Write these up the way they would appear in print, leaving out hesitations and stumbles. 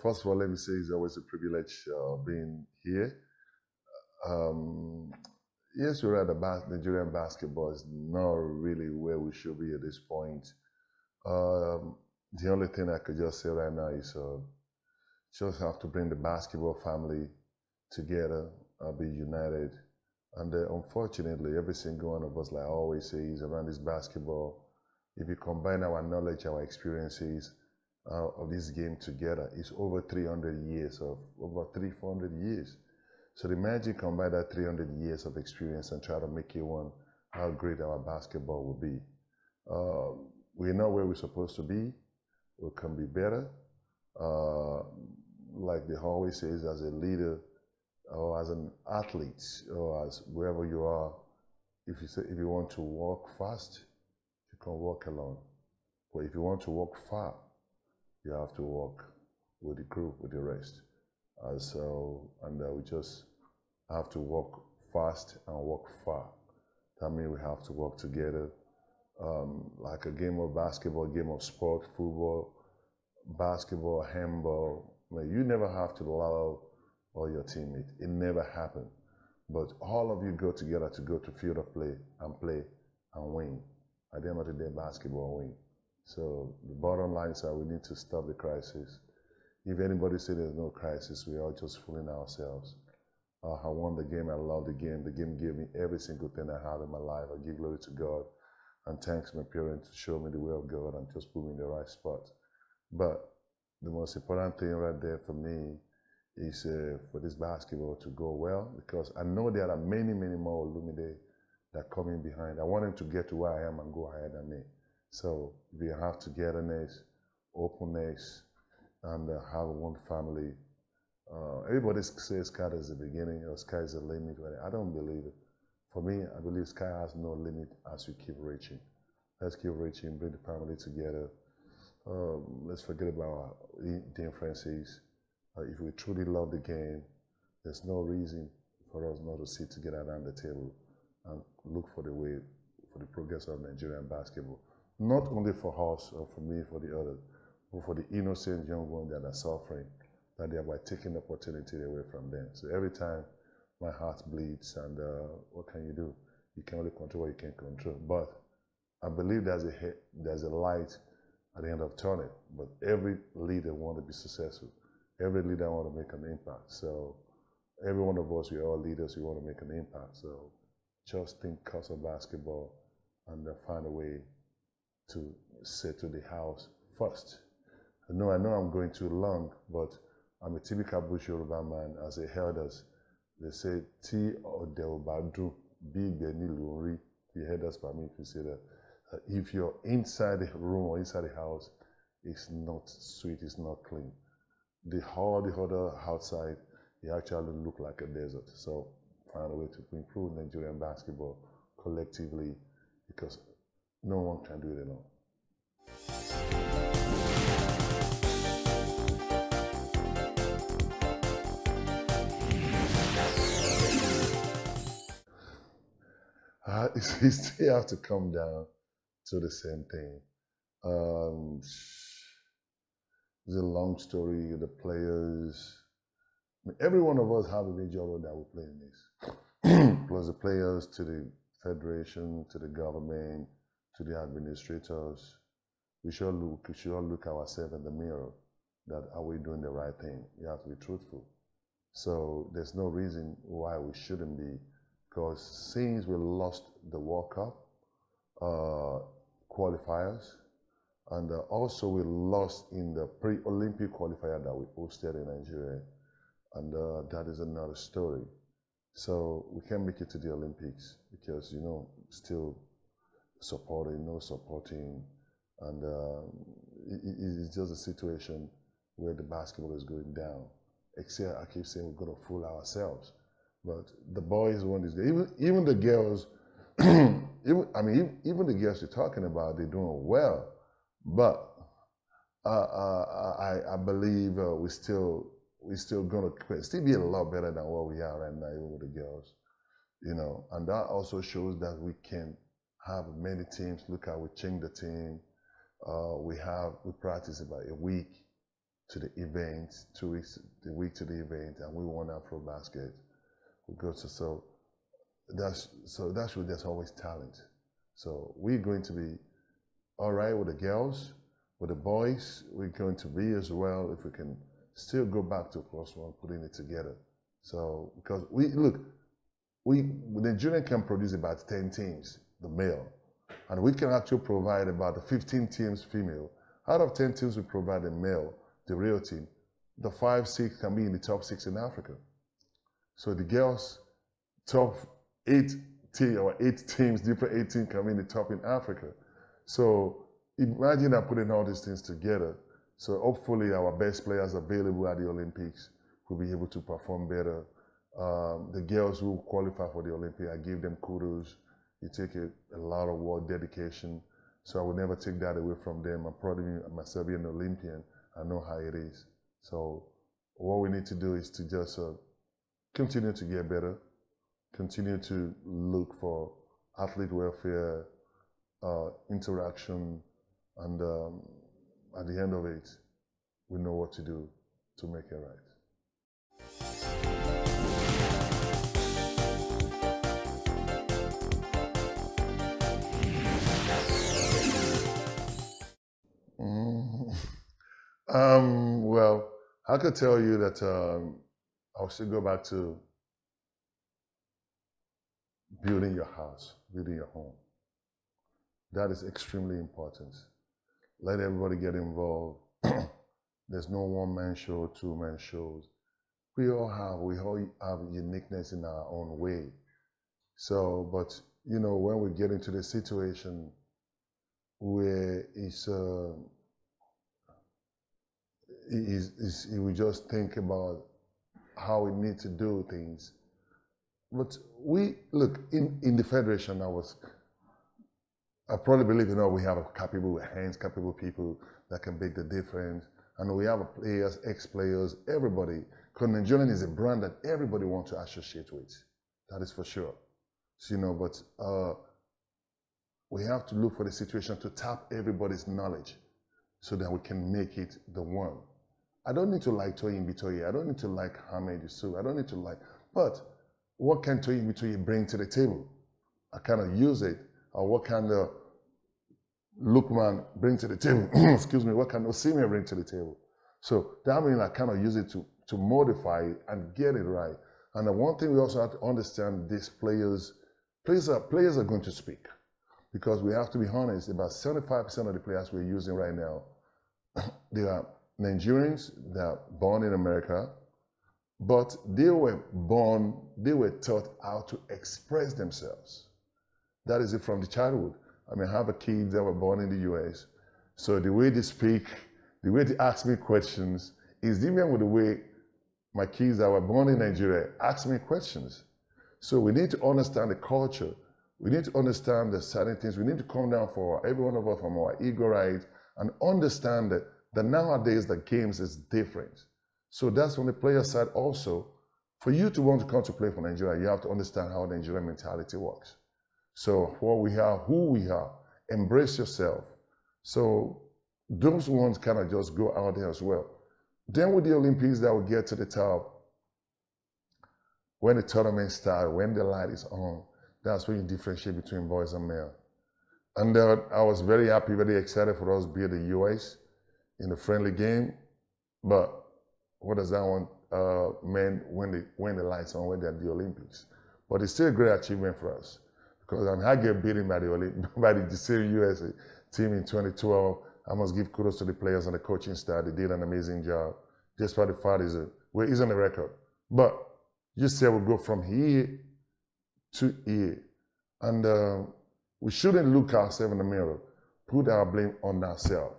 First of all, let me say it's always a privilege being here. Um, yes, you're right. Nigerian basketball is not really where we should be at this point. Um, the only thing I could just say right now is just have to bring the basketball family together, be united. And unfortunately, every single one of us, like I always say, is around this basketball. If you combine our knowledge, our experiences of this game together, it's over 300 years of over 300 years. So imagine combine that 300 years of experience and try to make it one, how great our basketball will be. We know where we're supposed to be. We can be better. Uh, like they always says, as a leader or as an athlete or as wherever you are, if you want to walk fast, you can walk alone. But if you want to walk far, you have to walk with the group, with the rest. We just have to walk fast and walk far. That means we have to work together, like a game of basketball, game of sport, football, basketball, handball. You never have to love all your teammates. It never happened. But all of you go together to go to field of play and win. At the end of the day, basketball win. So the bottom line is that we need to stop the crisis. If anybody says there's no crisis, we are just fooling ourselves. I won the game. I love the game. The game gave me every single thing I have in my life. I give glory to God and thanks my parents to show me the way of God and just put me in the right spot. But the most important thing right there for me is for this basketball to go well, because I know there are many, many more Olumide that are coming behind. I want them to get to where I am and go ahead than me. So we have togetherness, openness, and have one family. Everybody says sky is the beginning or sky is the limit. I don't believe it. For me, I believe sky has no limit as you keep reaching. Let's keep reaching, bring the family together. Let's forget about our differences. If we truly love the game, there's no reason for us not to sit together around the table and look for the way, for the progress of Nigerian basketball. Not only for us or for me, for the others, but for the innocent young ones that are suffering, that they are by taking the opportunity away from them. So every time my heart bleeds, and what can you do? You can only control what you can control. But I believe there's a light at the end of the tunnel. But every leader wants to be successful. Every leader wants to make an impact. So every one of us, we're all leaders, we want to make an impact. So just think cost of basketball and find a way to settle the house first. I know I'm going too long, but I'm a typical Bush Yoruba man. As a elders, they say, Ti Ode Badu, Big Beni Luri. The elders permit to say that. If you're inside the room or inside the house, it's not sweet, it's not clean. All the other outside, it actually look like a desert. So find a way to improve Nigerian basketball collectively, because no one can do it alone. You still have to come down to the same thing. It's a long story. The players, every one of us have a major role that we play in this. Plus the players, to the federation, to the government, to the administrators. We should all look ourselves in the mirror. That are we doing the right thing? You have to be truthful. So there's no reason why we shouldn't be. Because since we lost the World Cup qualifiers, and also we lost in the pre-Olympic qualifier that we hosted in Nigeria, and that is another story. So we can't make it to the Olympics because, still supporting, no supporting, and it's just a situation where the basketball is going down. Except I keep saying we're going to fool ourselves. But the boys want this. Even the girls, even the girls you're talking about, they're doing well. But I believe we're still gonna still be a lot better than what we are right now, even with the girls, And that also shows that we can have many teams. Look how we change the team. We practice about a week. to the event, 2 weeks, the week to the event, and we won Afro basket. We go to so that's where there's always talent. So we're going to be all right with the girls, with the boys. We're going to be as well if we can still go back to +1, putting it together. So because Nigeria can produce about 10 teams, the male, and we can actually provide about 15 teams female. Out of 10 teams we provide a male, the real team, the 5, 6 can be in the top 6 in Africa. So the girls, top 8 teams, different 8 teams can be in the top in Africa. So imagine that putting all these things together. So hopefully our best players available at the Olympics will be able to perform better. The girls who qualify for the Olympics, I give them kudos. You take a lot of work, dedication. So I will never take that away from them. I'm proud of myself being an Olympian. I know how it is. So what we need to do is to just continue to get better, continue to look for athlete welfare, interaction, and at the end of it, we know what to do to make it right. Well, I could tell you that I'll still go back to building your house, building your home. That is extremely important. Let everybody get involved. There's no one-man show, two-man shows. We all have uniqueness in our own way. So, but you know, when we get into the situation where we just think about how we need to do things. But we look in the federation. I probably believe, you know, we have capable hands, capable people that can make the difference, and we have players, ex-players, everybody. Because Nigerian is a brand that everybody wants to associate with. That is for sure. So, you know, but we have to look for the situation to tap everybody's knowledge so that we can make it the one. I don't need to like Toyin Bitoye. I don't need to like Hamed Yusuf. I don't need to like, but what can Toyin Bitoye bring to the table? I kind of use it. Or what can the Lukman bring to the table? Excuse me, what can Osimhen bring to the table? So that means I kind of use it to modify it and get it right. And the one thing we also have to understand, these players are going to speak. Because we have to be honest, about 75% of the players we're using right now, they are Nigerians that are born in America, but they were taught how to express themselves. That is it from the childhood. I mean, I have kids that were born in the US. So the way they speak, the way they ask me questions is different with the way my kids that were born in Nigeria ask me questions. So we need to understand the culture. We need to understand the certain things. We need to come down for every one of us from our ego right and understand that nowadays the games is different. So that's on the player side also. For you to want to come to play for Nigeria, you have to understand how Nigerian mentality works. So what we are, who we are, embrace yourself. So those ones kind of just go out there as well. Then with the Olympics that will get to the top, when the tournament starts, when the light is on, that's when you differentiate between boys and men. And I was very happy, very excited for us to be at the US in the friendly game. But what does that want mean when the lights on, when they're at the Olympics? But it's still a great achievement for us. Because I get beaten by the same US team in 2012. I must give kudos to the players and the coaching staff. They did an amazing job. Just what the fact is, it's on the record. But just say we go from here to here. And we shouldn't look ourselves in the mirror, put our blame on ourselves.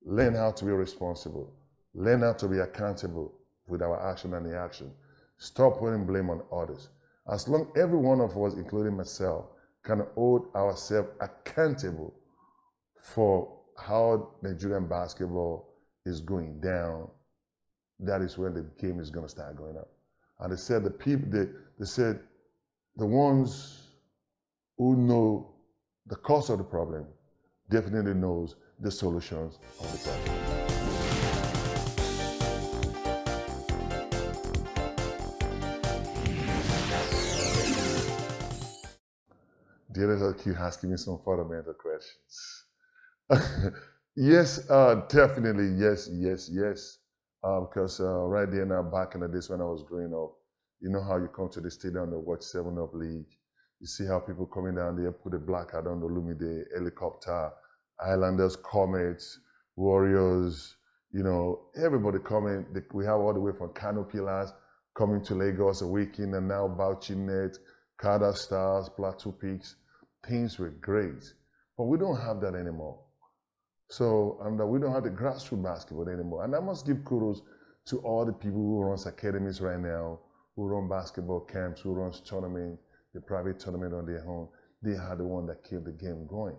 Learn how to be responsible. Learn how to be accountable with our action and the action. Stop putting blame on others. As long as every one of us, including myself, can hold ourselves accountable for how Nigerian basketball is going down, that is when the game is going to start going up. And they said the ones who know the cause of the problem definitely knows the solutions of the problem. The editor keep asking me some fundamental questions. Yes, definitely, yes. Because right there now, back in the days when I was growing up, you know how you come to the stadium to watch 7-Up League. You see how people coming down there, put a black hat on Olumide, helicopter, Islanders, Comets, Warriors, you know, everybody coming. We have all the way from Kano Pillars coming to Lagos, Awakening, and now Bauchi Net, Kada Stars, Plateau Peaks. Things were great. But we don't have that anymore. So we don't have the grassroots basketball anymore. And I must give kudos to all the people who run academies right now, who run basketball camps, who run tournaments, the private tournament on their own. They are the one that kept the game going.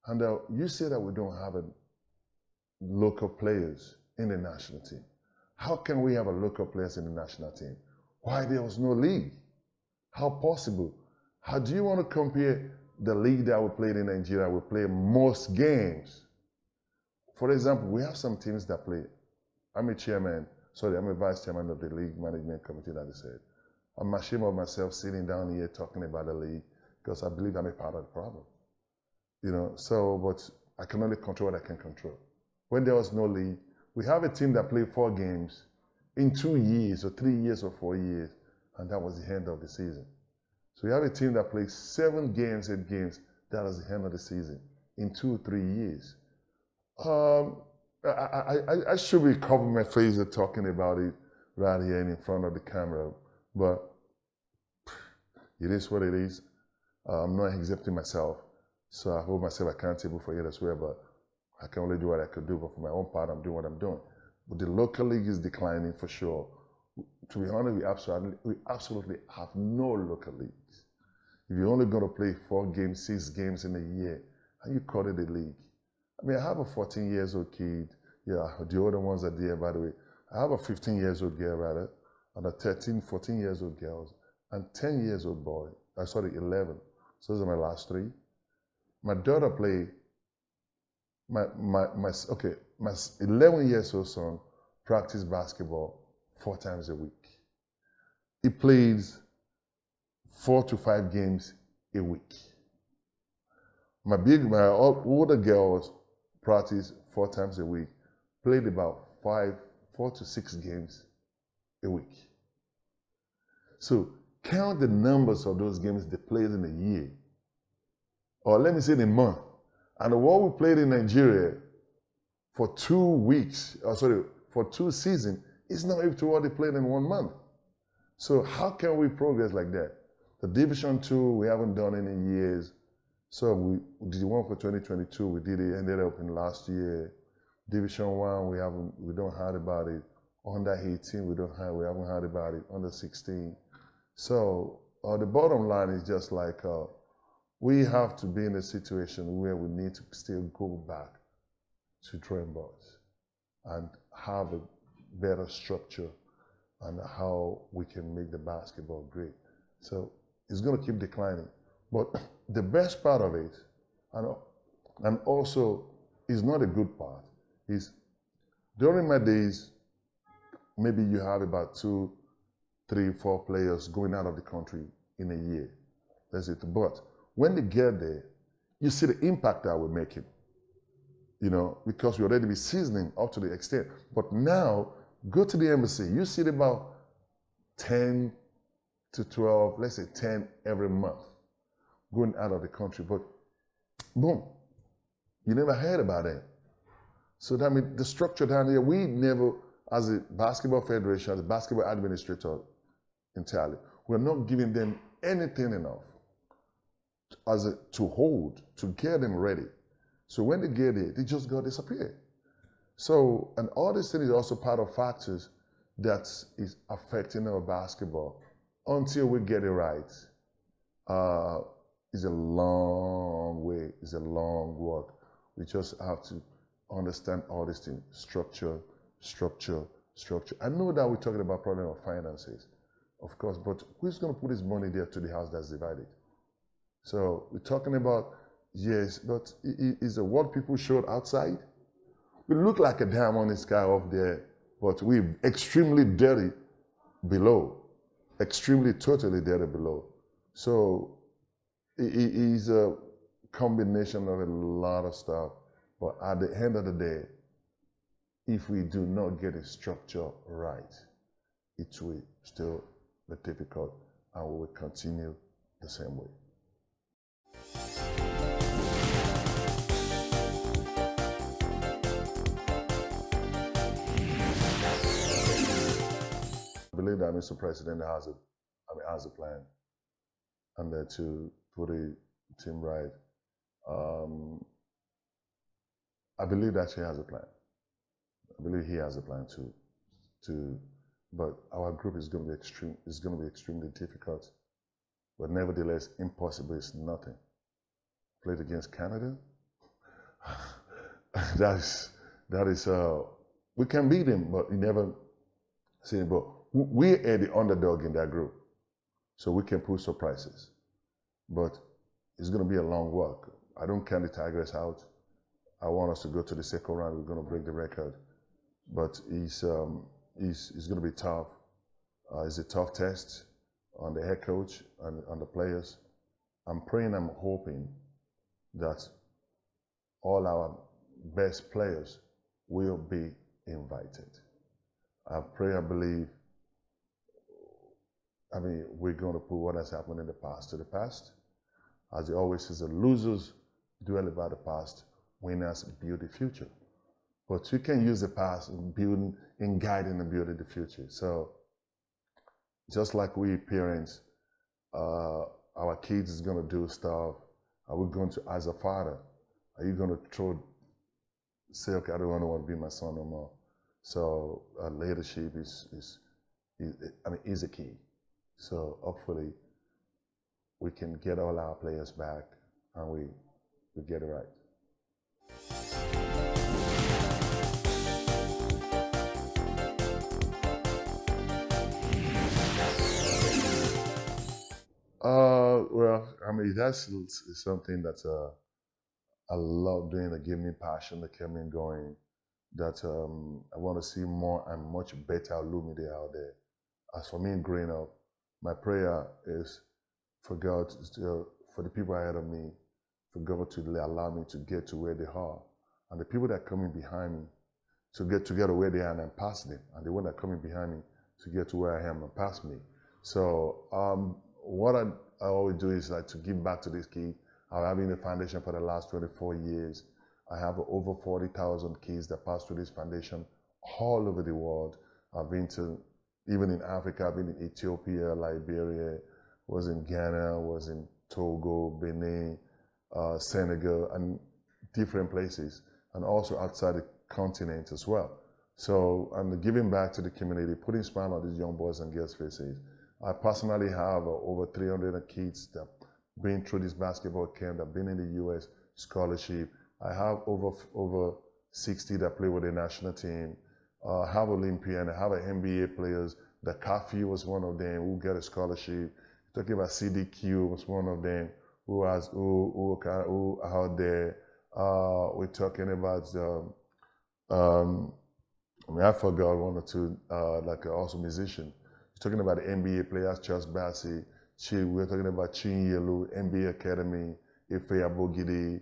And you say that we don't have local players in the national team. How can we have a local players in the national team? Why there was no league? How possible? How do you want to compare the league that we played in Nigeria? We play most games. For example, we have some teams that play. I'm a vice chairman of the league management committee, that is said. I'm ashamed of myself sitting down here talking about the league because I believe I'm a part of the problem. You know, so, but I can only control what I can control. When there was no league, we have a team that played 4 games in 2 years or 3 years or 4 years, and that was the end of the season. So we have a team that plays 7 games, 8 games, that was the end of the season in 2 or 3 years. I should be covering my face and talking about it right here in front of the camera, but it is what it is. I'm not exempting myself, so I hold myself accountable for it as well, but I can only do what I could do, but for my own part, I'm doing what I'm doing. But the local league is declining for sure. To be honest, we absolutely have no local leagues. If you're only going to play 4 games, 6 games in a year, and you call it a league. I mean, I have a 14-year-old kid. Yeah, the other ones are there, by the way. I have a 15-year-old girl, rather, and a 13, 14-year-old girls, and 10-year-old boy. 11. So those are my last 3. My daughter played, my 11-year-old son practiced basketball 4 times a week. He plays 4 to 5 games a week. My older girls practice 4 times a week, played about 4 to 6 games a week. So count the numbers of those games they played in a year, or let me say in a month. And what we played in Nigeria for 2 weeks, for 2 seasons, is not equal to what they played in 1 month. So how can we progress like that? The Division 2, we haven't done it in years. So we did one for 2022, we did it, ended up in last year. Division 1, we don't heard about it. Under 18, we haven't heard about it. Under 16. So the bottom line is just like, we have to be in a situation where we need to still go back to drawing boards and have a better structure and how we can make the basketball great. So it's going to keep declining. But the best part of it, and also is not a good part, is during my days, maybe you have about 2, 3, 4 players going out of the country in a year. That's it. But when they get there, you see the impact that we're making, you know, because we already be seasoning up to the extent. But now, go to the embassy, you see about 10 to 12, let's say 10 every month going out of the country. But boom, you never heard about that. So that means the structure down here, we never, as a basketball federation, as a basketball administrator entirely, we're not giving them anything enough to hold, to get them ready. So when they get there, they just go disappear. So, and all this thing is also part of factors that is affecting our basketball until we get it right. It's a long way, it's a long work. We just have to understand all these things, structure. I know that we're talking about problem of finances, of course, but who's going to put his money there to the house that's divided? So we're talking about, yes, but is what people showed outside? We look like a diamond in the sky up there, but we're extremely dirty below, extremely totally dirty below. So it is a combination of a lot of stuff. But at the end of the day, if we do not get a structure right, it will still be difficult and we will continue the same way. I believe that Mr. President has a plan, and that to put the team right. I believe that he has a plan. I believe he has a plan but our group is going to be extremely difficult. But nevertheless, impossible is nothing. Played against Canada. that is we can beat him, but you never see it. But we are the underdog in that group, so we can pull surprises. But it's going to be a long walk. I don't count the Tigers out. I want us to go to the second round. We're going to break the record, but it's going to be tough. It's a tough test on the head coach and on the players. I'm praying, I'm hoping that all our best players will be invited. I pray, I believe, we're going to put what has happened in the past to the past. As it always says, the losers dwell about the past, winners build the future. But we can use the past in guiding and building the future. So just like we parents, our kids is going to do stuff. Are we going to, as a father, are you going to say, okay, I don't want to be my son no more? So leadership is a key. So hopefully we can get all our players back and we get it right. Well, that's something that I love doing, that give me passion, that kept me going, that I want to see more and much better Olumide out there. As for me growing up, my prayer is for God, for the people ahead of me, for God to allow me to get to where they are. And the people that are coming behind me to get to where they are and pass them. And the one that are coming behind me to get to where I am and pass me. So what I always do is like to give back to this kid. I've been in the foundation for the last 24 years. I have over 40,000 kids that pass through this foundation all over the world. I've been to, even in Africa, I've been in Ethiopia, Liberia, was in Ghana, was in Togo, Benin, Senegal, and different places, and also outside the continent as well. So I'm giving back to the community, putting a smile on these young boys and girls' faces. I personally have over 300 kids that have been through this basketball camp, that have been in the U.S. scholarship. I have over 60 that play with the national team. I have Olympian, I have NBA players. The Kafi was one of them who got a scholarship. Talking about CDQ was one of them who out there. We're talking about I forgot one or two, like also musician. We're talking about the NBA players, Charles Bassey. We're talking about Chinyelu, NBA Academy, Ife Abogidi,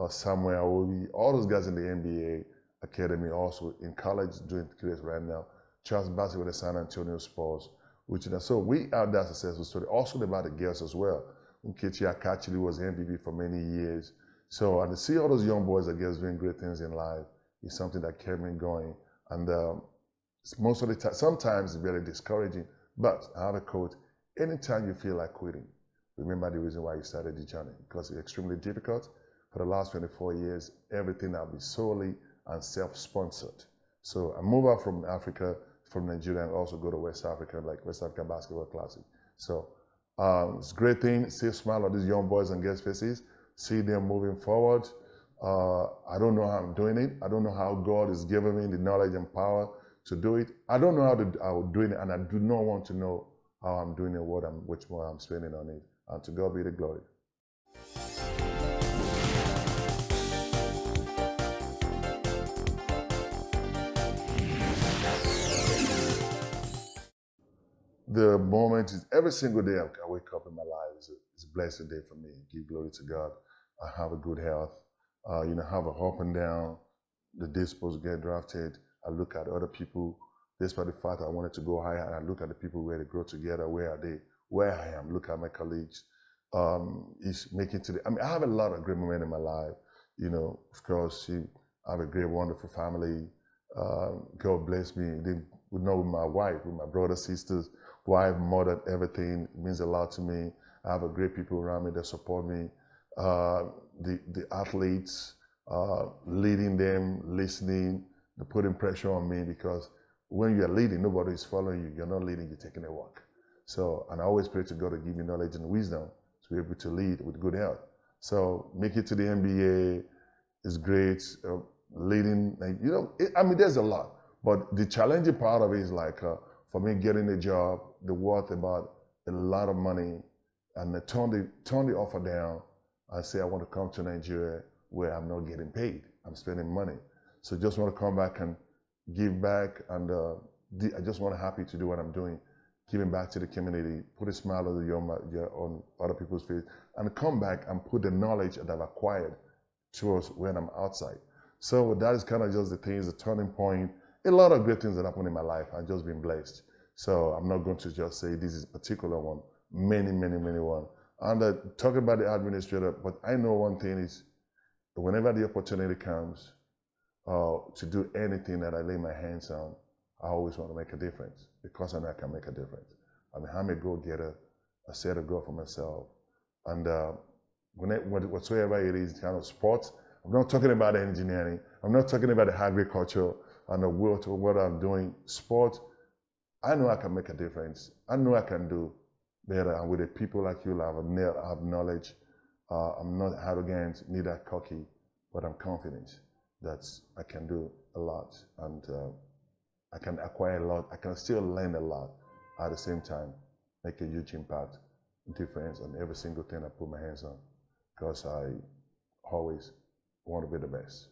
Samuel Awobi, all those guys in the NBA Academy, also in college doing careers right now. Charles Bassey with the San Antonio Spurs, so we have that successful story. Also about the girls as well. Nkechi Akachili was MVP for many years. So, and to see all those young boys and girls doing great things in life is something that kept me going. And most of the time, sometimes it's very discouraging, but I have a quote: anytime you feel like quitting, remember the reason why you started the journey, because it's extremely difficult. For the last 24 years, everything I'll be solely and self-sponsored. So I move out from Africa, from Nigeria, and also go to West Africa, like West African Basketball Classic. So it's a great thing. See a smile on these young boys and girls' faces. See them moving forward. I don't know how I'm doing it. I don't know how God is giving me the knowledge and power to do it. I don't know how I'm doing it, and I do not want to know how I'm doing it, which more I'm spending on it. And to God be the glory. the moment is every single day I wake up in my life is a blessed day for me. Give glory to God. I have a good health. Have a up and down. The day supposed to get drafted. I look at other people. Despite the fact I wanted to go higher, and I look at the people where they grow together. Where are they? Where I am. Look at my colleagues. Is making I have a lot of great moments in my life. Of course, I have a great, wonderful family. God bless me. They would know with my wife, with my brothers, sisters, wife, mother, everything. It means a lot to me. I have a great people around me that support me. The athletes, leading them, listening, they putting pressure on me, because when you're leading, nobody is following you. You're not leading, you're taking a walk. So, and I always pray to God to give me knowledge and wisdom to be able to lead with good health. So, make it to the NBA is great. Leading, there's a lot. But the challenging part of it is for me getting a job, the worth about a lot of money, and turn the offer down and say I want to come to Nigeria where I'm not getting paid. I'm spending money. So just want to come back and give back, and I just want to happy to do what I'm doing, giving back to the community, put a smile on other people's face, and come back and put the knowledge that I've acquired towards when I'm outside. So that is kind of just the things, the turning point. A lot of great things that happened in my life. I've just been blessed. So I'm not going to just say this is a particular one. Many, many, many one. And talking about the administrator, but I know one thing is, whenever the opportunity comes to do anything that I lay my hands on, I always want to make a difference, because I know I can make a difference. I'm a go-getter. I set a goal for myself. And whatsoever it is, kind of sports, I'm not talking about engineering. I'm not talking about the agriculture and the what I'm doing. Sport, I know I can make a difference. I know I can do better. And with the people like you, I have knowledge. I'm not arrogant, neither cocky, but I'm confident that I can do a lot, and I can acquire a lot. I can still learn a lot at the same time, make a huge impact, difference on every single thing I put my hands on, because I always want to be the best.